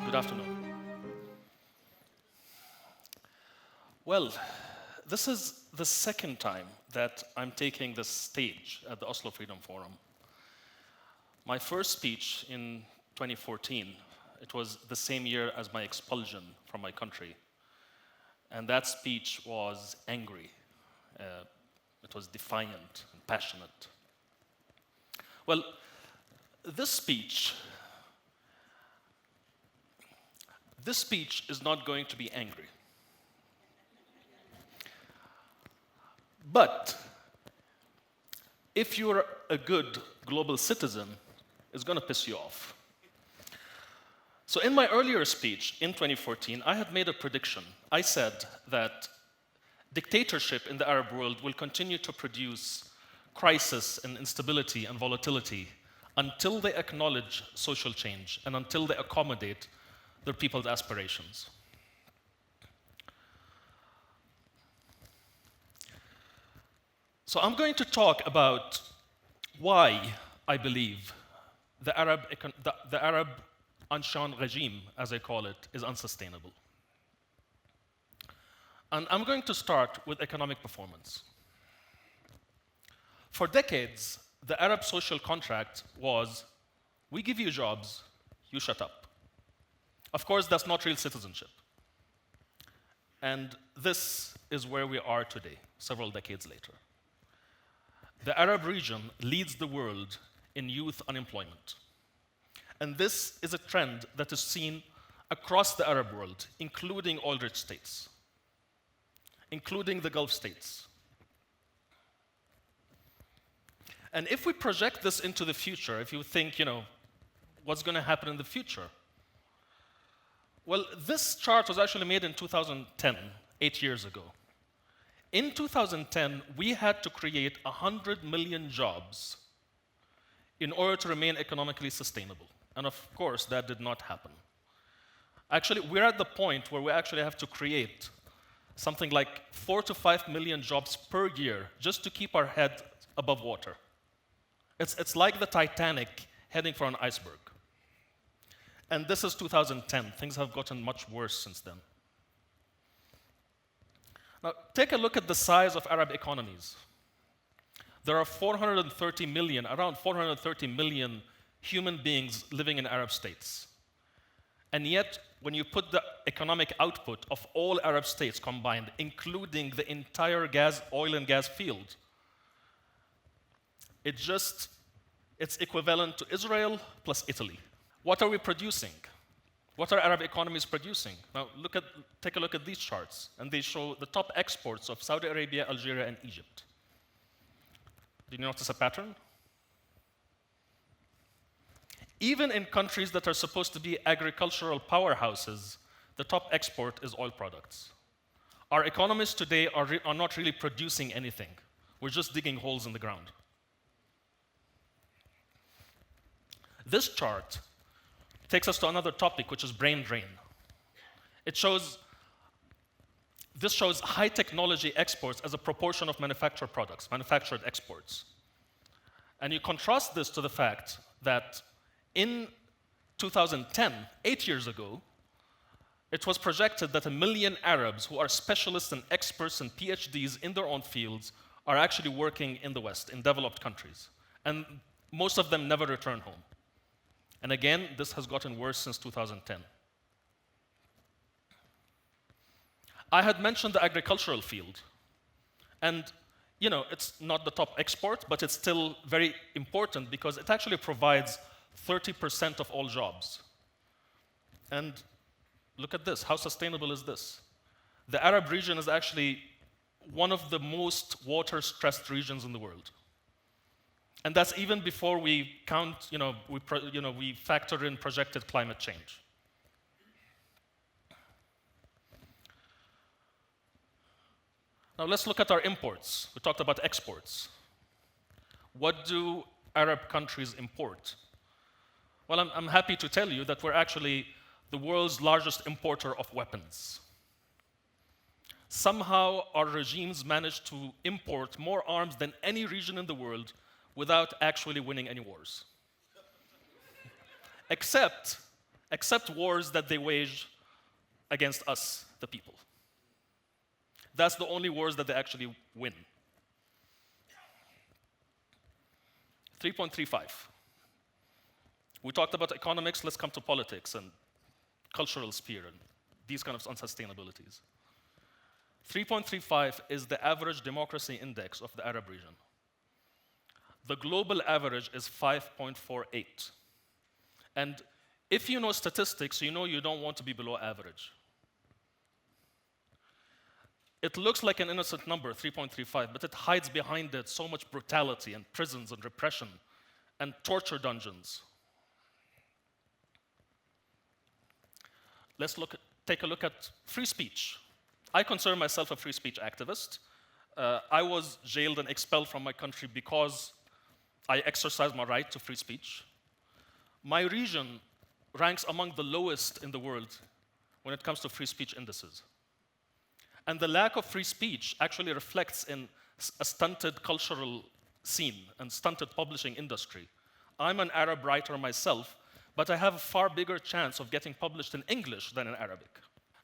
Good afternoon. Well, this is the second time that I'm taking this stage at the Oslo Freedom Forum. My first speech in 2014, it was the same year as my expulsion from my country. And that speech was angry. It was defiant and passionate. Well, this speech is not going to be angry. But if you're a good global citizen, it's going to piss you off. So in my earlier speech in 2014, I had made a prediction. I said that dictatorship in the Arab world will continue to produce crisis and instability and volatility until they acknowledge social change and until they accommodate their people's aspirations. So I'm going to talk about why I believe the Arab ancien regime, as I call it, is unsustainable. And I'm going to start with economic performance. For decades, the Arab social contract was, we give you jobs, you shut up. Of course, that's not real citizenship. And this is where we are today, several decades later. The Arab region leads the world in youth unemployment. And this is a trend that is seen across the Arab world, including oil-rich states, including the Gulf states. And if we project this into the future, if you think, what's going to happen in the future? Well, this chart was actually made in 2010, 8 years ago. In 2010, we had to create 100 million jobs in order to remain economically sustainable. And of course, that did not happen. Actually, we're at the point where we actually have to create something like 4 to 5 million jobs per year just to keep our head above water. It's like the Titanic heading for an iceberg. And this is 2010. Things have gotten much worse since then. Now, take a look at the size of Arab economies. There are around 430 million human beings living in Arab states. And yet, when you put the economic output of all Arab states combined, including the entire oil and gas field, it's equivalent to Israel plus Italy. What are we producing? What are Arab economies producing? Now, take a look at these charts, and they show the top exports of Saudi Arabia, Algeria, and Egypt. Do you notice a pattern? Even in countries that are supposed to be agricultural powerhouses, the top export is oil products. Our economies today are not really producing anything. We're just digging holes in the ground. This chart takes us to another topic, which is brain drain. This shows high technology exports as a proportion of manufactured products, manufactured exports. And you contrast this to the fact that in 2010, 8 years ago, it was projected that 1 million Arabs who are specialists and experts and PhDs in their own fields are actually working in the West, in developed countries. And most of them never return home. And again, this has gotten worse since 2010. I had mentioned the agricultural field. And, it's not the top export, but it's still very important because it actually provides 30% of all jobs. And look at this. How sustainable is this? The Arab region is actually one of the most water-stressed regions in the world. And that's even before we count, we factor in projected climate change. Now let's look at our imports. We talked about exports. What do Arab countries import? Well, I'm happy to tell you that we're actually the world's largest importer of weapons. Somehow, our regimes managed to import more arms than any region in the world without actually winning any wars. Except wars that they wage against us, the people. That's the only wars that they actually win. 3.35. We talked about economics, let's come to politics and cultural sphere and these kind of unsustainabilities. 3.35 is the average democracy index of the Arab region. The global average is 5.48. And if you know statistics, you know you don't want to be below average. It looks like an innocent number, 3.35, but it hides behind it so much brutality and prisons and repression and torture dungeons. Let's take a look at free speech. I consider myself a free speech activist. I was jailed and expelled from my country because I exercised my right to free speech. My region ranks among the lowest in the world when it comes to free speech indices. And the lack of free speech actually reflects in a stunted cultural scene and stunted publishing industry. I'm an Arab writer myself, but I have a far bigger chance of getting published in English than in Arabic.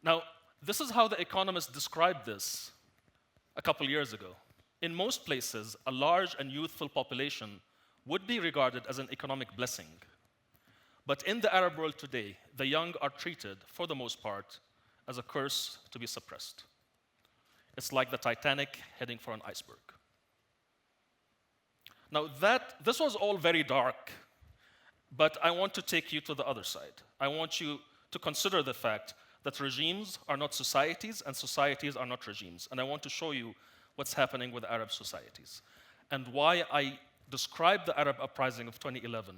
Now, this is how The Economist described this a couple years ago. In most places, a large and youthful population would be regarded as an economic blessing. But in the Arab world today, the young are treated, for the most part, as a curse to be suppressed. It's like the Titanic heading for an iceberg. Now, this was all very dark, but I want to take you to the other side. I want you to consider the fact that regimes are not societies and societies are not regimes. And I want to show you what's happening with Arab societies and why I describe the Arab uprising of 2011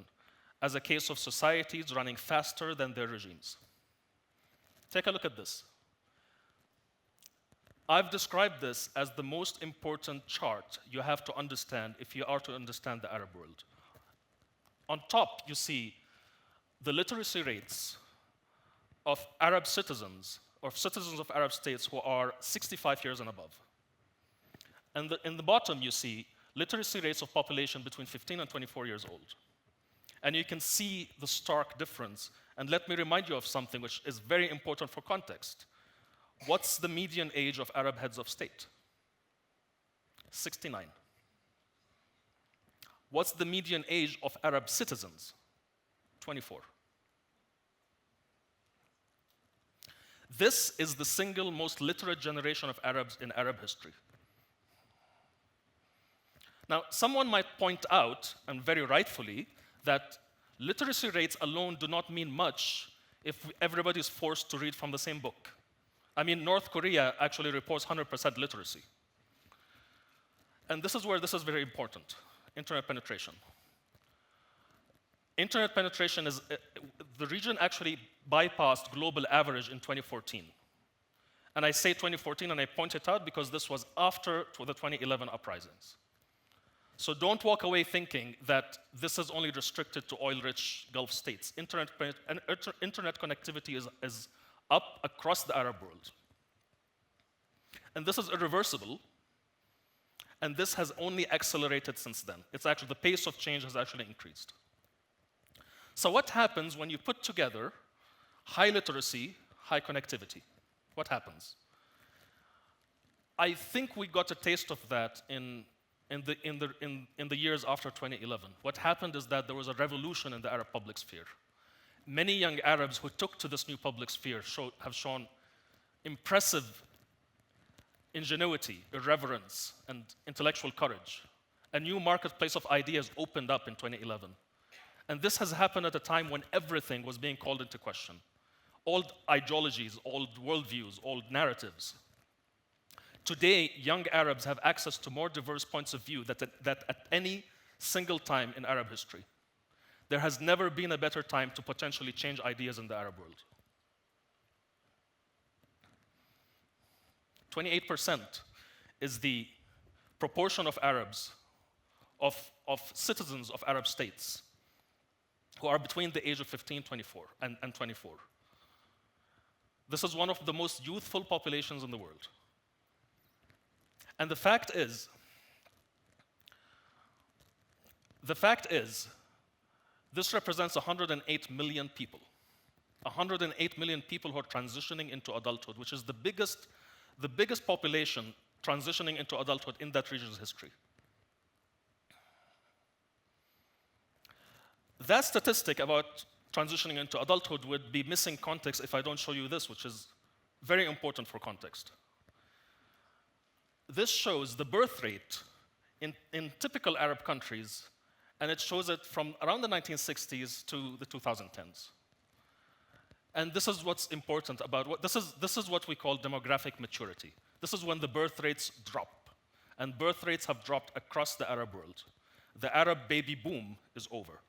as a case of societies running faster than their regimes. Take a look at this. I've described this as the most important chart you have to understand if you are to understand the Arab world. On top, you see the literacy rates of Arab citizens, or citizens of Arab states who are 65 years and above. And in the bottom, you see literacy rates of population between 15 and 24 years old. And you can see the stark difference. And let me remind you of something which is very important for context. What's the median age of Arab heads of state? 69. What's the median age of Arab citizens? 24. This is the single most literate generation of Arabs in Arab history. Now, someone might point out, and very rightfully, that literacy rates alone do not mean much if everybody is forced to read from the same book. I mean, North Korea actually reports 100% literacy. And this is where this is very important, internet penetration. Internet penetration is, the region actually bypassed global average in 2014. And I say 2014 and I point it out because this was after the 2011 uprisings. So don't walk away thinking that this is only restricted to oil-rich Gulf states. Internet connectivity is up across the Arab world. And this is irreversible, and this has only accelerated since then. It's actually, the pace of change has actually increased. So what happens when you put together high literacy, high connectivity? What happens? I think we got a taste of that in the years after 2011. What happened is that there was a revolution in the Arab public sphere. Many young Arabs who took to this new public sphere have shown impressive ingenuity, irreverence, and intellectual courage. A new marketplace of ideas opened up in 2011. And this has happened at a time when everything was being called into question. Old ideologies, old worldviews, old narratives. Today, young Arabs have access to more diverse points of view than at any single time in Arab history. There has never been a better time to potentially change ideas in the Arab world. 28% is the proportion of Arabs, of citizens of Arab states, who are between the age of 15 and 24. This is one of the most youthful populations in the world. And the fact is, this represents 108 million people. 108 million people who are transitioning into adulthood, which is the biggest population transitioning into adulthood in that region's history. That statistic about transitioning into adulthood would be missing context if I don't show you this, which is very important for context. This shows the birth rate in typical Arab countries, and it shows it from around the 1960s to the 2010s. And this is what's important about this is what we call demographic maturity. This is when the birth rates drop, and birth rates have dropped across the Arab world. The Arab baby boom is over.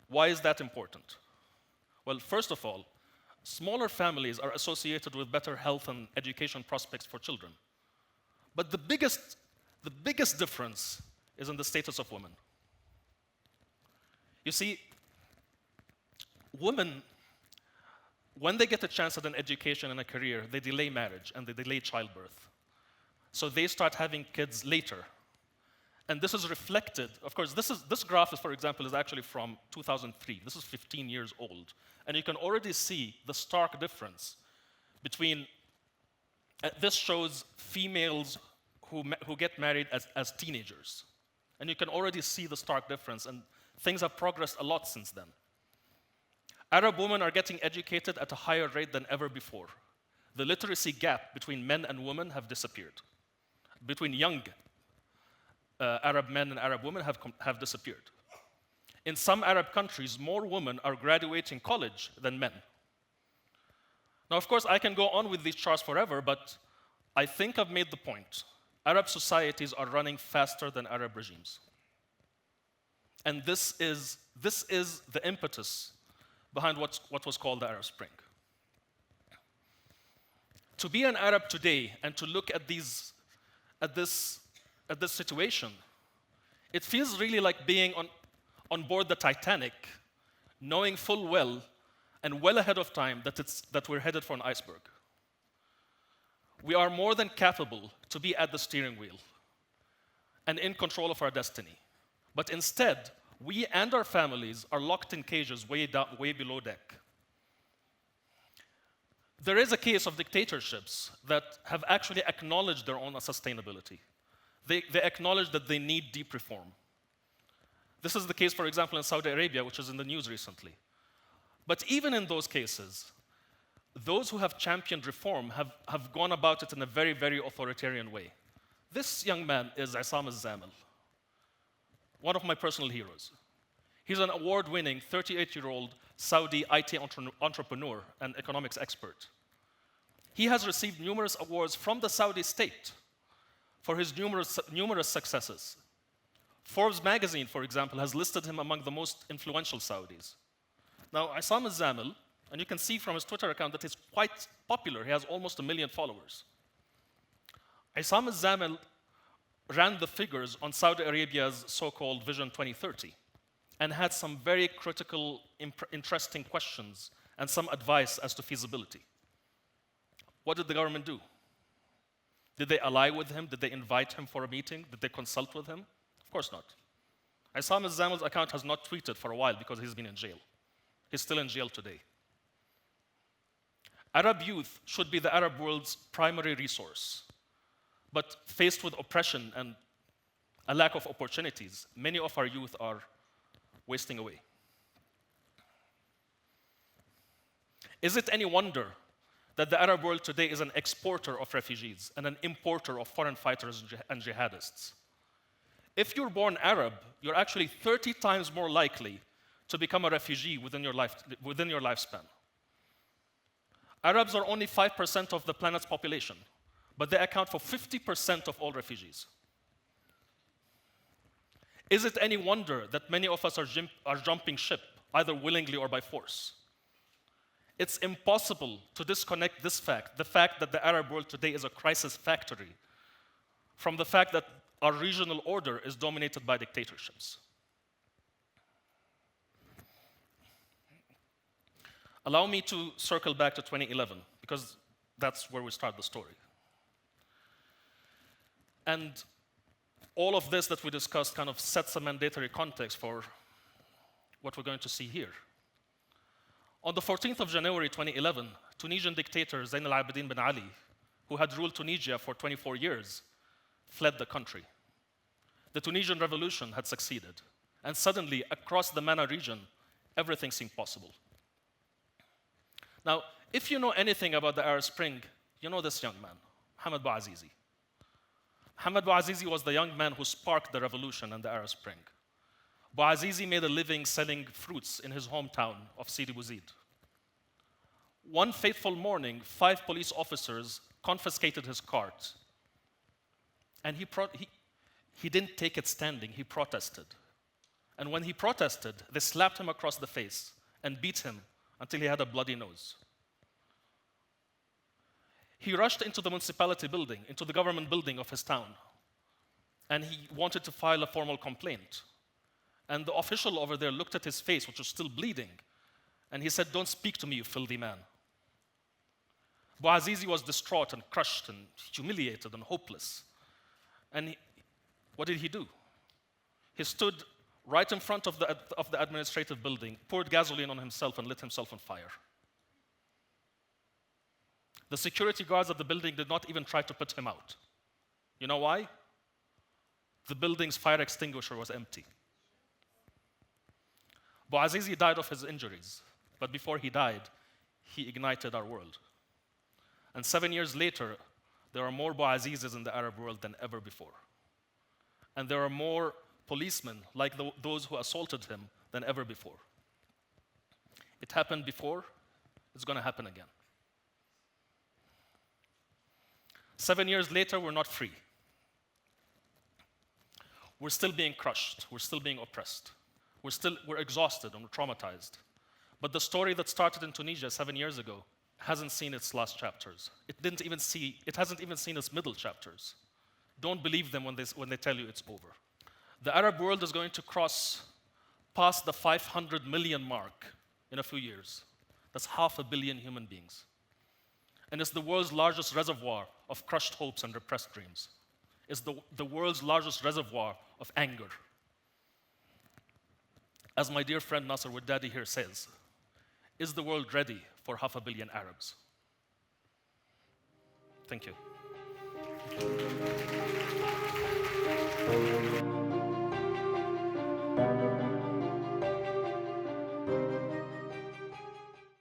Why is that important? Well, first of all, smaller families are associated with better health and education prospects for children. But the biggest difference is in the status of women. You see, women, when they get a chance at an education and a career, they delay marriage and they delay childbirth. So they start having kids later. And this is reflected, of course, this graph, for example, is actually from 2003. This is 15 years old. And you can already see the stark difference between, this shows females who get married as teenagers. And you can already see the stark difference, and things have progressed a lot since then. Arab women are getting educated at a higher rate than ever before. The literacy gap between men and women have disappeared. Between young Arab men and Arab women have disappeared. In some Arab countries, more women are graduating college than men. Now, of course, I can go on with these charts forever, but I think I've made the point. Arab societies are running faster than Arab regimes. And this is the impetus behind what was called the Arab Spring. To be an Arab today and to look at this situation, it feels really like being on board the Titanic, knowing full well and well ahead of time that we're headed for an iceberg. We are more than capable to be at the steering wheel and in control of our destiny. But instead, we and our families are locked in cages way below deck. There is a case of dictatorships that have actually acknowledged their own unsustainability. They acknowledge that they need deep reform. This is the case, for example, in Saudi Arabia, which is in the news recently. But even in those cases, those who have championed reform have gone about it in a very, very authoritarian way. This young man is Issam al-Zamil, one of my personal heroes. He's an award-winning 38-year-old Saudi IT entrepreneur and economics expert. He has received numerous awards from the Saudi state for his numerous successes. Forbes magazine, for example, has listed him among the most influential Saudis. Now, Issam al-Zamil, and you can see from his Twitter account that he's quite popular. He has almost 1 million followers. Issam al-Zamil ran the figures on Saudi Arabia's so-called Vision 2030 and had some very critical, interesting questions and some advice as to feasibility. What did the government do? Did they ally with him? Did they invite him for a meeting? Did they consult with him? Of course not. Issam al-Zamil's account has not tweeted for a while because he's been in jail. He's still in jail today. Arab youth should be the Arab world's primary resource. But faced with oppression and a lack of opportunities, many of our youth are wasting away. Is it any wonder that the Arab world today is an exporter of refugees and an importer of foreign fighters and jihadists? If you're born Arab, you're actually 30 times more likely to become a refugee within your lifespan. Arabs are only 5% of the planet's population, but they account for 50% of all refugees. Is it any wonder that many of us are jumping ship, either willingly or by force? It's impossible to disconnect this fact, the fact that the Arab world today is a crisis factory, from the fact that our regional order is dominated by dictatorships. Allow me to circle back to 2011, because that's where we start the story. And all of this that we discussed kind of sets a mandatory context for what we're going to see here. On the 14th of January 2011, Tunisian dictator Zain Al Abidine Ben Ali, who had ruled Tunisia for 24 years, fled the country. The Tunisian revolution had succeeded, and suddenly, across the MENA region, everything seemed possible. Now, if you know anything about the Arab Spring, you know this young man, Mohamed Bouazizi. Mohamed Bouazizi was the young man who sparked the revolution and the Arab Spring. Bouazizi made a living selling fruits in his hometown of Sidi Bouzid. One fateful morning, 5 police officers confiscated his cart. And he didn't take it standing, he protested. And when he protested, they slapped him across the face and beat him until he had a bloody nose. He rushed into the municipality building, into the government building of his town, and he wanted to file a formal complaint. And the official over there looked at his face, which was still bleeding, and he said, "Don't speak to me, you filthy man." Bouazizi was distraught and crushed and humiliated and hopeless. And what did he do? He stood right in front of the administrative building, poured gasoline on himself and lit himself on fire. The security guards at the building did not even try to put him out. You know why? The building's fire extinguisher was empty. Bouazizi died of his injuries, but before he died, he ignited our world. And 7 years later, there are more Bouazizis in the Arab world than ever before. And there are more policemen like those who assaulted him than ever before. It happened before, it's going to happen again. 7 years later, we're not free. We're still being crushed, we're still being oppressed. We're exhausted and we're traumatized. But the story that started in Tunisia 7 years ago hasn't seen its last chapters. It hasn't even seen its middle chapters. Don't believe them when they tell you it's over. The Arab world is going to cross past the 500 million mark in a few years. That's 500 million human beings. And it's the world's largest reservoir of crushed hopes and repressed dreams. It's the world's largest reservoir of anger. As my dear friend Nasser Waddadi here says, is the world ready for 500 million Arabs? Thank you.